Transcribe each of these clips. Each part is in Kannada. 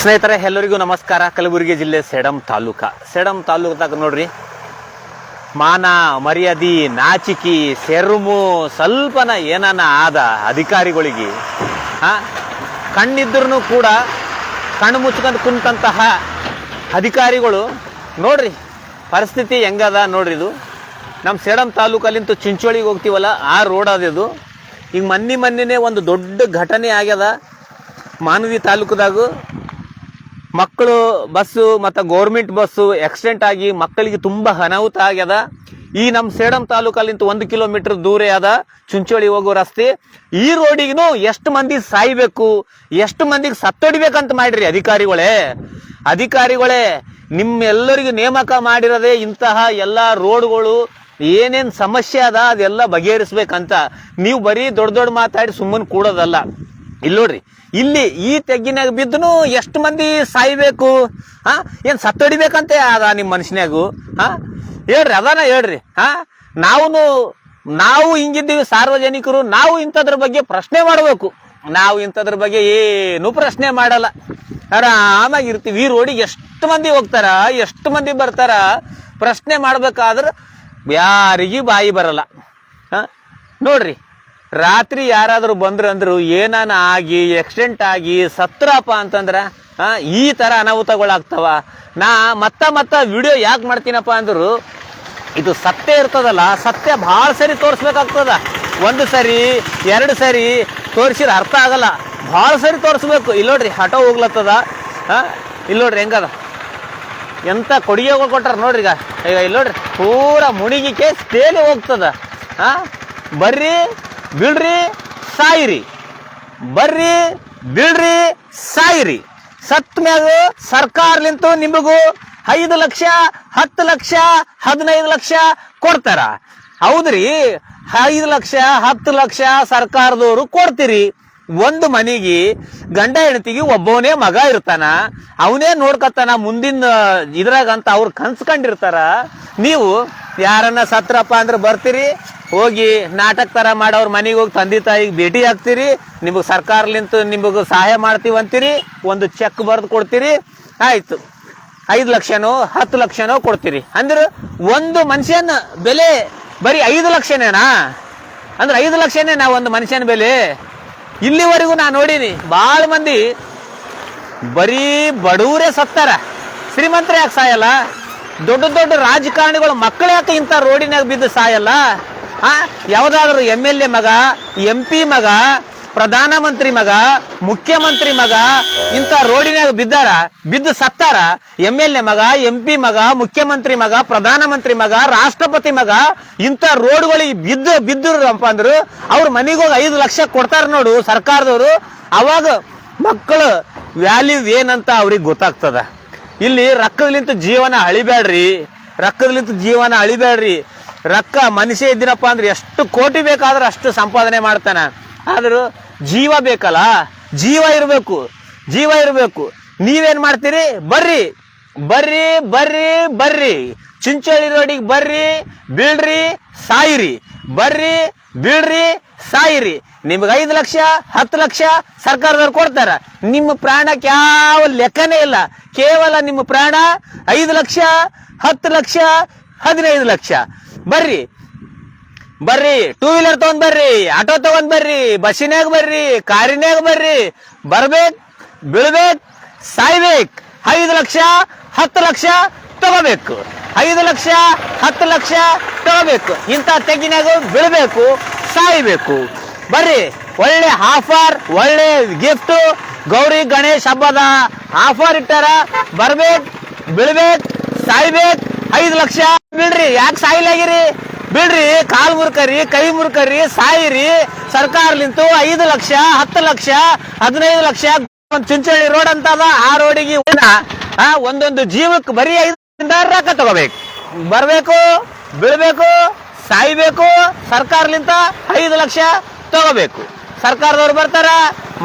ಸ್ನೇಹಿತರೆ ಎಲ್ಲರಿಗೂ ನಮಸ್ಕಾರ. ಕಲಬುರಗಿ ಜಿಲ್ಲೆ ಸೇಡಂ ತಾಲೂಕದಾಗ ನೋಡ್ರಿ, ಮಾನ ಮರ್ಯಾದಿ ನಾಚಿಕಿ ಸೆರುಮು ಸ್ವಲ್ಪನ ಏನಾನ ಆದ ಅಧಿಕಾರಿಗಳಿಗೆ ಕಣ್ಣಿದ್ರೂ ಕೂಡ ಕಣ್ಣು ಮುಚ್ಕೊಂಡು ಕುಂತಹ ಅಧಿಕಾರಿಗಳು ನೋಡ್ರಿ ಪರಿಸ್ಥಿತಿ ಹೆಂಗದ ನೋಡ್ರಿ. ಇದು ನಮ್ಮ ಸೇಡಂ ತಾಲೂಕಲ್ಲಿಂತ ಚಿಂಚೋಳಿಗೆ ಹೋಗ್ತೀವಲ್ಲ ಆ ರೋಡ್ ಅದಿದು. ಈಗ ಮೊನ್ನೆ ಒಂದು ದೊಡ್ಡ ಘಟನೆ ಆಗ್ಯದ ಮಾನವಿ ತಾಲೂಕದಾಗ. ಮಕ್ಕಳು ಬಸ್ಸು ಮತ್ತು ಗೌರ್ಮೆಂಟ್ ಬಸ್ಸು ಆಕ್ಸಿಡೆಂಟ್ ಆಗಿ ಮಕ್ಕಳಿಗೆ ತುಂಬ ಅನಾಹುತ ಆಗ್ಯದ. ಈ ನಮ್ಮ ಸೇಡಂ ತಾಲೂಕಲ್ಲಿಂತ 1 ಕಿಲೋಮೀಟರ್ ದೂರ ಅದ ಚುಂಚೋಳಿ ಹೋಗೋ ರಸ್ತೆ. ಈ ರೋಡಿಗೂ ಎಷ್ಟು ಮಂದಿ ಸಾಯ್ಬೇಕು, ಎಷ್ಟು ಮಂದಿಗೆ ಸತ್ತೊಡಿಬೇಕಂತ ಮಾಡ್ರಿ ಅಧಿಕಾರಿಗಳೇ. ನಿಮ್ಮೆಲ್ಲರಿಗೂ ನೇಮಕ ಮಾಡಿರೋದೇ ಇಂತಹ ಎಲ್ಲ ರೋಡ್ಗಳು ಏನೇನು ಸಮಸ್ಯೆ ಅದ ಅದೆಲ್ಲ ಬಗೆಹರಿಸ್ಬೇಕಂತ. ನೀವು ಬರೀ ದೊಡ್ಡ ಮಾತಾಡಿ ಸುಮ್ಮನೆ ಕೂಡೋದಲ್ಲ. ಇಲ್ಲಿ ನೋಡ್ರಿ, ಇಲ್ಲಿ ಈ ತೆಗ್ಗಿನಾಗ ಬಿದ್ದನು ಎಷ್ಟು ಮಂದಿ ಸಾಯ್ಬೇಕು, ಏನ್ ಸತ್ತೊಡಿಬೇಕಂತೆ ಅದ ನಿಮ್ಮ ಮನುಷ್ಯನಾಗು. ಹೇಳ್ರಿ ಅದಾನ ಹೇಳ್ರಿ. ನಾವು ಹಿಂಗಿದ್ದೀವಿ ಸಾರ್ವಜನಿಕರು, ನಾವು ಇಂಥದ್ರ ಬಗ್ಗೆ ಪ್ರಶ್ನೆ ಮಾಡಬೇಕು. ನಾವು ಇಂಥದ್ರ ಬಗ್ಗೆ ಏನು ಪ್ರಶ್ನೆ ಮಾಡಲ್ಲ, ಆರಾಮಾಗಿರ್ತೀವಿ. ಈ ರೋಡಿಗೆ ಎಷ್ಟು ಮಂದಿ ಹೋಗ್ತಾರ, ಎಷ್ಟು ಮಂದಿ ಬರ್ತಾರ, ಪ್ರಶ್ನೆ ಮಾಡ್ಬೇಕಾದ್ರೆ ಯಾರಿಗೂ ಬಾಯಿ ಬರಲ್ಲ. ನೋಡ್ರಿ, ರಾತ್ರಿ ಯಾರಾದ್ರೂ ಬಂದ್ರಂದ್ರು ಏನಾನ ಆಗಿ ಆಕ್ಸಿಡೆಂಟ್ ಆಗಿ ಸತ್ರಪ್ಪ ಅಂತಂದ್ರ ಈ ತರ ಅನಾಹುತಗಳಾಗ್ತಾವ. ನಾ ಮತ್ತ ವಿಡಿಯೋ ಯಾಕೆ ಮಾಡ್ತೀನಪ್ಪ ಅಂದ್ರು, ಇದು ಸತ್ಯ ಇರ್ತದಲ್ಲ, ಸತ್ಯ ಭಾಳ ಸರಿ ತೋರಿಸ್ಬೇಕಾಗ್ತದ. 1 ಸರಿ 2 ಸರಿ ತೋರಿಸಿದ್ರೆ ಅರ್ಥ ಆಗಲ್ಲ, ಭಾಳ ಸರಿ ತೋರಿಸ್ಬೇಕು. ಇಲ್ಲಿ ನೋಡ್ರಿ ಆಟೋ ಹೋಗ್ಲತ್ತದ. ಇಲ್ಲಿ ನೋಡ್ರಿ ಹೆಂಗದ, ಎಂತ ಕೊಡುಗೆಗಳು ಕೊಟ್ಟಾರ ನೋಡ್ರಿ. ಈಗ ಇಲ್ಲಿ ನೋಡ್ರಿ ಪೂರಾ ಮುಣಿಗಿಕೆ ತೇಲಿ ಹೋಗ್ತದ. ಬರ್ರಿ ಬಿಡ್ರಿ ಸಾಯಿರಿ, ಬರ್ರಿ ಬಿಡ್ರಿ ಸಾಯಿರಿ. ಸತ್ ಮ್ಯಾಗ ಸರ್ಕಾರಲಿಂತ ನಿಮಗೂ 5 ಲಕ್ಷ 10 ಲಕ್ಷ 15 ಲಕ್ಷ ಕೊಡ್ತಾರ. ಹೌದ್ರಿ, 5 ಲಕ್ಷ 10 ಲಕ್ಷ ಸರ್ಕಾರದವರು ಕೊಡ್ತೀರಿ. ಒಂದು ಮನೆಗೆ ಗಂಡ ಹೆಂಡತಿಗೆ ಒಬ್ಬವನೇ ಮಗ ಇರ್ತಾನ, ಅವನೇ ನೋಡ್ಕತ್ತಾನ ಮುಂದಿನ ಇದ್ರಾಗಂತ ಅವ್ರು ಕನ್ಸ್ಕೊಂಡಿರ್ತಾರ. ನೀವು ಯಾರನ್ನ ಸತ್ರಪ್ಪ ಅಂದ್ರೆ ಬರ್ತೀರಿ, ಹೋಗಿ ನಾಟಕ ತರ ಮಾಡೋರ್ ಮನೆಗೆ ಹೋಗಿ ತಂದೆ ತಾಯಿಗೆ ಭೇಟಿ ಆಗ್ತೀರಿ, ನಿಮಗೆ ಸರ್ಕಾರಲಿಂತ ನಿಮಗೆ ಸಹಾಯ ಮಾಡ್ತೀವಿ ಅಂತೀರಿ, ಒಂದು ಚೆಕ್ ಬರೆದು ಕೊಡ್ತೀರಿ, ಆಯ್ತು 5 ಲಕ್ಷನೋ 10 ಲಕ್ಷನೋ ಕೊಡ್ತೀರಿ. ಅಂದ್ರೆ ಒಂದು ಮನುಷ್ಯನ ಬೆಲೆ ಬರೀ 5 ಲಕ್ಷನೇನಾ? ಅಂದ್ರೆ 5 ಲಕ್ಷನೇ ನಾ ಒಂದು ಮನುಷ್ಯನ ಬೆಲೆ. ಇಲ್ಲಿವರೆಗೂ ನಾ ನೋಡೀನಿ ಭಾಳ ಮಂದಿ ಬರೀ ಬಡವರೇ ಸತ್ತಾರ, ಶ್ರೀಮಂತರ ಯಾಕೆ ಸಾಯಲ್ಲ? ದೊಡ್ಡ ರಾಜಕಾರಣಿಗಳು ಮಕ್ಕಳು ಯಾಕೆ ಇಂಥ ರೋಡಿನಾಗ ಬಿದ್ದು ಸಾಯಲ್ಲ? ಯಾವ್ದಾದ್ರು MLA ಮಗ, MP ಮಗ, ಪ್ರಧಾನಮಂತ್ರಿ ಮಗ, ಮುಖ್ಯಮಂತ್ರಿ ಮಗ ಇಂಥ ರೋಡಿನಾಗ ಬಿದ್ದು ಸತ್ತಾರ. MLA ಮಗ, MP ಮಗ, ಮುಖ್ಯಮಂತ್ರಿ ಮಗ, ಪ್ರಧಾನಮಂತ್ರಿ ಮಗ, ರಾಷ್ಟ್ರಪತಿ ಮಗ ಇಂಥ ರೋಡ್ಗಳಿಗೆ ಬಿದ್ದಿರಪ್ಪ ಅಂದ್ರು ಅವ್ರ ಮನೆಗೆ ಹೋಗಿ 5 ಲಕ್ಷ ಕೊಡ್ತಾರ ನೋಡು ಸರ್ಕಾರದವರು. ಅವಾಗ ಮಕ್ಕಳು ವ್ಯಾಲ್ಯೂ ಏನಂತ ಅವ್ರಿಗೆ ಗೊತ್ತಾಗ್ತದ. ಇಲ್ಲಿ ರೊಕ್ಕದಲಿಂತ ಜೀವನ ಅಳಿಬೇಡ್ರಿ. ರೊಕ್ಕ ಮನುಷ್ಯ ಇದ್ದೀನಪ್ಪ ಅಂದ್ರೆ ಎಷ್ಟು ಕೋಟಿ ಬೇಕಾದ್ರೆ ಅಷ್ಟು ಸಂಪಾದನೆ ಮಾಡ್ತಾನ. ಆದ್ರೂ ಜೀವ ಬೇಕಲ್ಲ, ಜೀವ ಇರಬೇಕು. ನೀವೇನ್ ಮಾಡ್ತೀರಿ? ಬರ್ರಿ ಚಿಂಚೋಳಿ ರೋಡಿಗೆ ಬರ್ರಿ, ಬೀಳ್ರಿ ಸಾಯಿರಿ. ಬರ್ರಿ ಬೀಳ್ರಿ ಸಾಯಿರಿ. ನಿಮ್ಗೆ 5 ಲಕ್ಷ 10 ಲಕ್ಷ ಸರ್ಕಾರದವ್ರು ಕೊಡ್ತಾರ. ನಿಮ್ಮ ಪ್ರಾಣಕ್ಕೆ ಯಾವ ಲೆಕ್ಕನೇ ಇಲ್ಲ. ಕೇವಲ ನಿಮ್ಮ ಪ್ರಾಣ 5 ಲಕ್ಷ 10 ಲಕ್ಷ 15 ಲಕ್ಷ. ಬರ್ರಿ 2 ವೀಲರ್ ತಗೊಂಡ್ ಬರ್ರಿ, ಆಟೋ ತಗೊಂಡ್ ಬರ್ರಿ, ಬಸ್ಸಿನಾಗ ಬರ್ರಿ, ಕಾರಿನಾಗ ಬರ್ರಿ. ಬರ್ಬೇಕು, ಬೀಳ್ಬೇಕು, ಸಾಯ್ಬೇಕು. 5 ಲಕ್ಷ 10 ಲಕ್ಷ ತಗೋಬೇಕು, 5 ಲಕ್ಷ 10 ಲಕ್ಷ ತಗೋಬೇಕು. ಇಂಥ ತೆಗ್ಗಿನಾಗ ಬೀಳ್ಬೇಕು, ಸಾಯ್ಬೇಕು. ಬರ್ರಿ, ಒಳ್ಳೆ ಆಫರ್, ಒಳ್ಳೆ ಗಿಫ್ಟ್. ಗೌರಿ ಗಣೇಶ್ ಹಬ್ಬದ ಆಫರ್ ಇಟ್ಟಾರ. ಬರ್ಬೇಕು, ಬೀಳ್ಬೇಕು, ಸಾಯ್ಬೇಕು. 5 ಲಕ್ಷ ಬಿಡ್ರಿ. ಯಾಕೆ ಸಾಯಿಲಾಗಿರಿ? ಬಿಡ್ರಿ, ಕಾಲ್ ಮುರ್ಕರಿ, ಕೈ ಮುರ್ಕರಿ, ಸಾಯಿರಿ. ಸರ್ಕಾರಲಿಂತ 5 ಲಕ್ಷ 10 ಲಕ್ಷ 15 ಲಕ್ಷ ಚಿಂಚೋಳಿ ರೋಡ್ ಅಂತ ಅದ. ಆ ರೋಡಿಗೆ ಒಂದೊಂದು ಜೀವಕ್ಕೆ ಬರೀ 5 ರೊಕ್ಕ ತಗೋಬೇಕು. ಬರ್ಬೇಕು, ಬೀಳ್ಬೇಕು, ಸಾಯ್ಬೇಕು. ಸರ್ಕಾರಲಿಂತ 5 ಲಕ್ಷ ತಗೋಬೇಕು. ಸರ್ಕಾರದವ್ರು ಬರ್ತಾರ,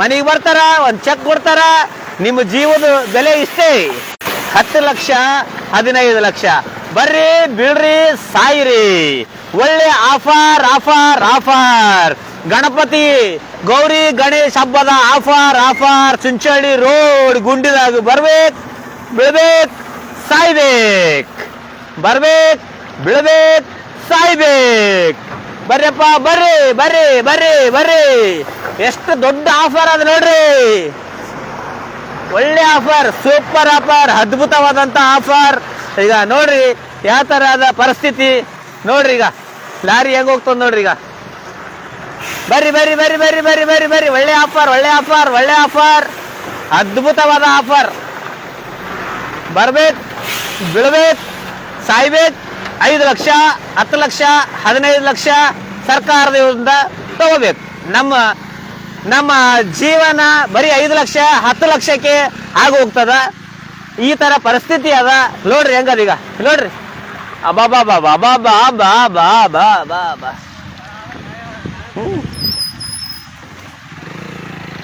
ಮನೆಗೆ ಬರ್ತಾರ, ಒಂದು ಚೆಕ್ ಕೊಡ್ತಾರ. ನಿಮ್ಮ ಜೀವದ ಬೆಲೆ ಇಷ್ಟೇ, 10 ಲಕ್ಷ 15 ಲಕ್ಷ. ಬರ್ರಿ, ಬೀಳ್ರಿ, ಸಾಯಿರಿ. ಒಳ್ಳೆ ಆಫರ್. ಗಣಪತಿ ಗೌರಿ ಗಣೇಶ್ ಹಬ್ಬದ ಆಫರ್ ಚಿಂಚೋಳಿ ರೋಡ್ ಗುಂಡಿದಾಗ ಬರ್ಬೇಕು, ಬೀಳ್ಬೇಕು, ಸಾಯ್ಬೇಕು. ಬರ್ಬೇಕು, ಬೀಳ್ಬೇಕು, ಸಾಯ್ಬೇಕು. ಬರ್ರಪ್ಪ, ಬರ್ರಿ ಬರ್ರಿ ಬರ್ರಿ ಬರ್ರಿ. ಎಷ್ಟು ದೊಡ್ಡ ಆಫರ್ ಅದ ನೋಡ್ರಿ. ಒಳ್ಳೆ ಆಫರ್, ಸೂಪರ್ ಆಫರ್, ಅದ್ಭುತವಾದಂತ ಆಫರ್. ಈಗ ನೋಡ್ರಿ ಯಾವ ತರ ಅದ ಪರಿಸ್ಥಿತಿ ನೋಡ್ರಿ. ಈಗ ಲಾರಿ ಹೆಂಗ್ ಹೋಗ್ತದ ನೋಡ್ರಿ. ಈಗ ಬರ್ರಿ ಬರ್ರಿ ಬರ್ರಿ ಬರ್ರಿ ಬರ್ರಿ ಬರ್ರಿ ಬರ್ರಿ. ಒಳ್ಳೆ ಆಫರ್, ಒಳ್ಳೆ ಆಫರ್, ಒಳ್ಳೆ ಆಫರ್, ಅದ್ಭುತವಾದ ಆಫರ್. ಬರ್ಬೇಕು, ಬೀಳ್ಬೇಕು, ಸಾಯ್ಬೇಕು. 5 ಲಕ್ಷ, 10 ಲಕ್ಷ, 15 ಲಕ್ಷ ಸರ್ಕಾರದಿಂದ ತಗೋಬೇಕು. ನಮ್ಮ ಜೀವನ ಬರೀ 5 ಲಕ್ಷ 10 ಲಕ್ಷಕ್ಕೆ ಆಗ ಹೋಗ್ತದ. ಈ ತರ ಪರಿಸ್ಥಿತಿ ಅದ ನೋಡ್ರಿ. ಹೆಂಗದ ಈಗ ನೋಡ್ರಿ. ಅಬಾಬಾ ಬಾ ಬಾ ಬಾ ಬಾ ಬಾ ಬಾ ಬಾ ಬಾ ಬಾ.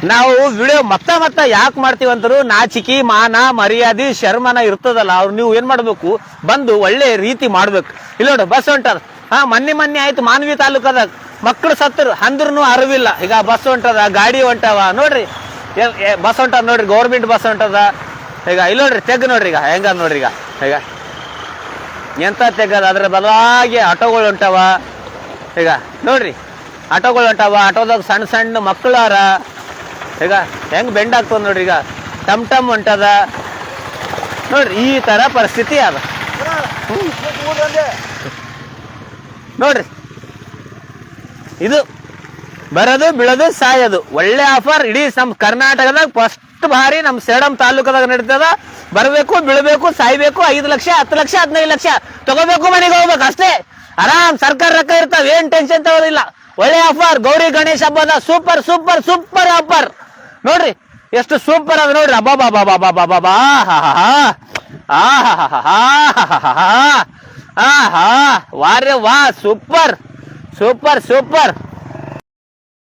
ನಾವು ವಿಡಿಯೋ ಮತ್ತ ಯಾಕೆ ಮಾಡ್ತೀವಿ ಅಂತರು ನಾಚಿಕೆ ಮಾನ ಮರ್ಯಾದೆ ಶರ್ಮನ ಇರ್ತದಲ್ಲ. ಅವ್ರು ನೀವು ಏನ್ ಮಾಡ್ಬೇಕು, ಬಂದು ಒಳ್ಳೆ ರೀತಿ ಮಾಡ್ಬೇಕು. ಇಲ್ಲ ನೋಡಿ ಬಸ್ ಹೊಂಟದ. ಮೊನ್ನೆ ಆಯ್ತು ಮಾನ್ವಿ ತಾಲೂಕದಾಗ ಮಕ್ಕಳು ಸತ್ತರು ಅಂದ್ರೂ ಅರಿವಿಲ್ಲ. ಈಗ ಬಸ್ ಹೊಂಟದ, ಗಾಡಿ ಹೊಂಟವ ನೋಡ್ರಿ. ಬಸ್ ಹೊಂಟದ ನೋಡ್ರಿ, ಗೌರ್ಮೆಂಟ್ ಬಸ್ ಹೊಂಟದ. ಈಗ ಇಲ್ಲಿ ನೋಡ್ರಿ ತೆಗ್ ನೋಡ್ರಿ. ಈಗ ಹೆಂಗ ನೋಡ್ರಿ. ಈಗ ಎಂತ ತೆಗದ, ಅದ್ರ ಬದಲಾಗಿ ಆಟೋಗಳು ಹೊಂಟವ. ಈಗ ನೋಡ್ರಿ ಆಟೋಗಳು ಹೊಂಟವ. ಆಟೋದಾಗ ಸಣ್ಣ ಸಣ್ಣ ಮಕ್ಕಳಾರ. ಈಗ ಹೆಂಗ್ ಬೆಂಡ್ ಆಗ್ತದ ನೋಡ್ರಿ. ಈಗ ಟಮ್ ಹೊಂಟದ ನೋಡ್ರಿ. ಈ ತರ ಪರಿಸ್ಥಿತಿ ಅದ ನೋಡ್ರಿ. ಇದು ಬರೋದು ಬೀಳೋದು ಸಾಯೋದು. ಒಳ್ಳೆ ಆಫರ್. ಇಡೀ ನಮ್ ಕರ್ನಾಟಕದಾಗ ಫಸ್ಟ್ ಬಾರಿ ನಮ್ ಸೇಡಂ ತಾಲೂಕದಾಗ ನಡೀತದ. ಬರ್ಬೇಕು, ಬೀಳ್ಬೇಕು, ಸಾಯ್ಬೇಕು. 5 ಲಕ್ಷ 10 ಲಕ್ಷ 15 ಲಕ್ಷ ತಗೋಬೇಕು, ಮನೆಗೆ ಹೋಗ್ಬೇಕು ಅಷ್ಟೇ. ಆರಾಮ್ ಸರ್ಕಾರ ರೊಕ್ಕ ಇರ್ತಾವ, ಏನ್ ಟೆನ್ಷನ್ ತಗೋದಿಲ್ಲ. ಒಳ್ಳೆ ಆಫರ್. ಗೌರಿ ಗಣೇಶ್ ಹಬ್ಬದ ಸೂಪರ್ ಸೂಪರ್ ಸೂಪರ್ ಆಫರ್ ನೋಡ್ರಿ. ಎಷ್ಟು ಸೂಪರ್ ಅದ ನೋಡ್ರಿ. ಅಬ್ಬಾ ಬಾ ಬಾ ಬಾ ಬಾ ಬಾ ಬಾ ಬಾ. ಆಹಾ ವಾರ್ಯ ವಾ. Super super super.